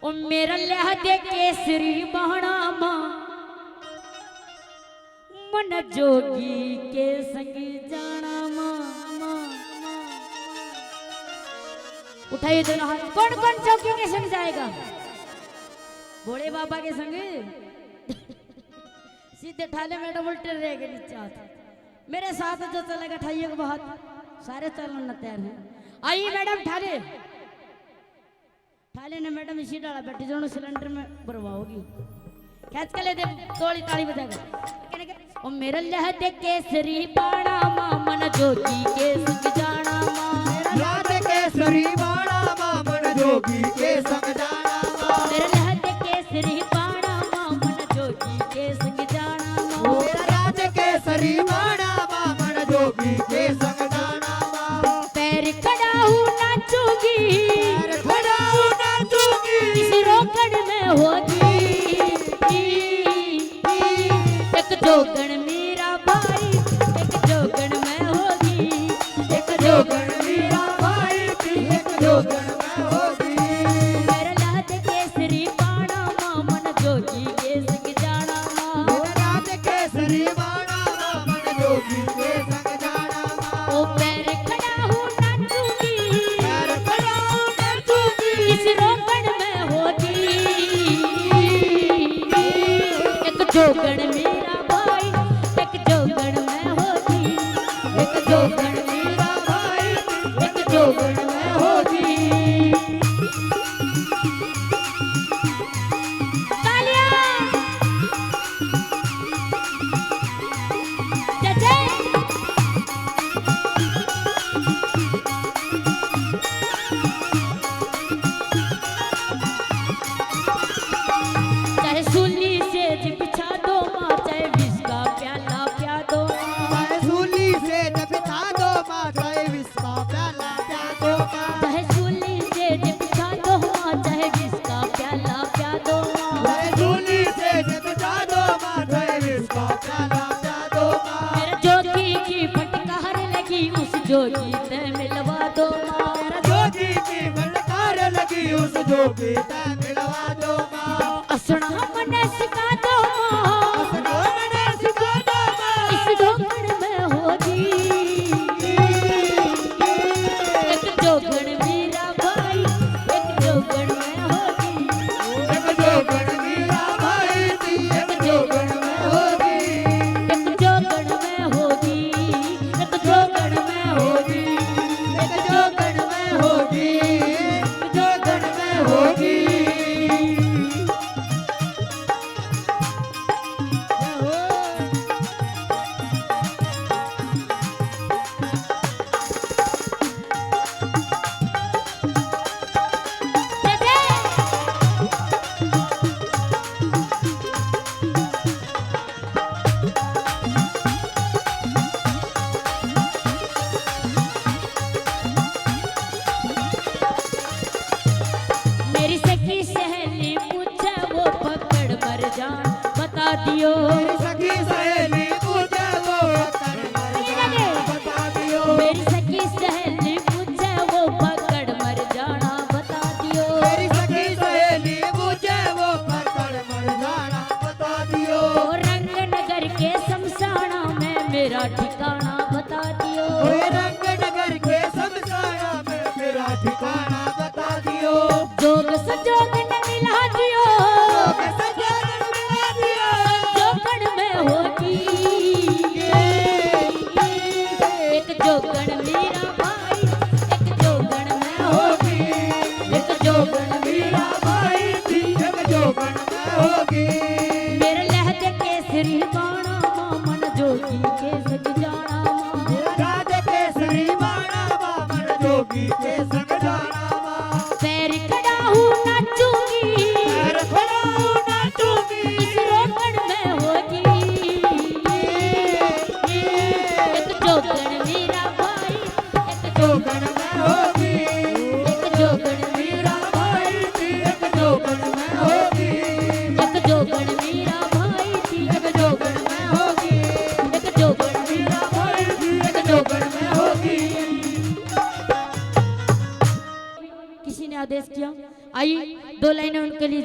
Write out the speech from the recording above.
ओ मेरा लहदे केसरी बहना मां मन जोगी के संग जाना मां। उठाइए दोनों हाथ। कौन कौन जोगी के संग जाएगा? भोले बाबा के संग सीधे ठाले मैडम उल्टे रहेगा नीचे हाथ। मेरे साथ जो चलेगा ठाइए को बहुत सारे चलना तैयार हैं। आइए मैडम ठाले ठाले ने मैडम इसी डाला बैठी जो सिलेंडर में भरवाओगी खैच कर ले दे तोड़ी ताली बजाएगा। ओ मेरा लहदे केसरी बाणा मां मन जोगी के संग जाना मां। मेरा लहदे केसरी बाणा मां मन जोगी के संग जाना मां। मेरा लहदे केसरी बाणा मां मन जोगी के संग जाना मां। मेरा लहदे केसरी बाणा मां मन जोगी के संग जाना मां। पैर खड़ा हूं नाचूंगी पैर खड़ा हूं नाचूंगी किस रोकड़ में होगी। एक जोगण मेरा भाई एक जोगण में होगी। एक जोगण मेरा भाई थी एक जोगण में होगी। मेरा लहदे केसरी बाणा मां मन जोगी के संग जाना मां। मेरा लहदे केसरी बाणा मां मन जोगी के संग जाना मां। ओ पैर खड़ा हूं नाचूंगी पैर खड़ा हूं नाचूंगी किस रोकड़ में होगी। एक जोगण मेरा भाई एक जोगण में होगी। एक जोगण मेरा भाई एक जोगण में होगी। तालियां जय जय। चाहे सूली से बिछा दो माँ चाहे विष का प्याला प्या दो माँ। चाहे सूली से बिछा दो मां चाहे विष का प्याला प्या दो मां। चाहे सूली से बिछा दो माँ चाहे विष का प्याला प्या दो माँ। चाहे सूली से बिछा दो मां चाहे विष का प्याला प्या दो मां। मेरे जोगी की फटकार लगी उस जोगी से मिलवा दो माँ। मेरा जोगी की फटकार लगी उस जोगी से मिलवा दो मां। असुना मने सिखा दो माँ असना मने सिखा दो मां। इस जोगण में होगी। एक जोगण मेरा भाई एक जोगण में होगी। एक जोगण मेरा भाई थी एक जोगण में होगी। एक जोगण में होगी। एक जोगण में होगी। एक जोगण में होगी। एक जोगण में होगी। जय जय। मेरी सखी सहेली पूछे वो पकड़ मर जान बता दियो। मेरी सखी सहेली पूछे वो पकड़ मर जाना बता दियो। मेरी सखी सहेली पूछे वो पकड़ मर जाना बता दियो। मेरी सखी सहेली पूछे वो पकड़ मर जाना बता दियो। ओ रंग नगर के शमशाना में मेरा ठिकाना बता दियो। ओए रंग नगर के शमशाना में मेरा ठिकाना बता दियो। जोग संजोग न मिला दियो। जोग संजोग मिला दियो। जोगण उनके लिए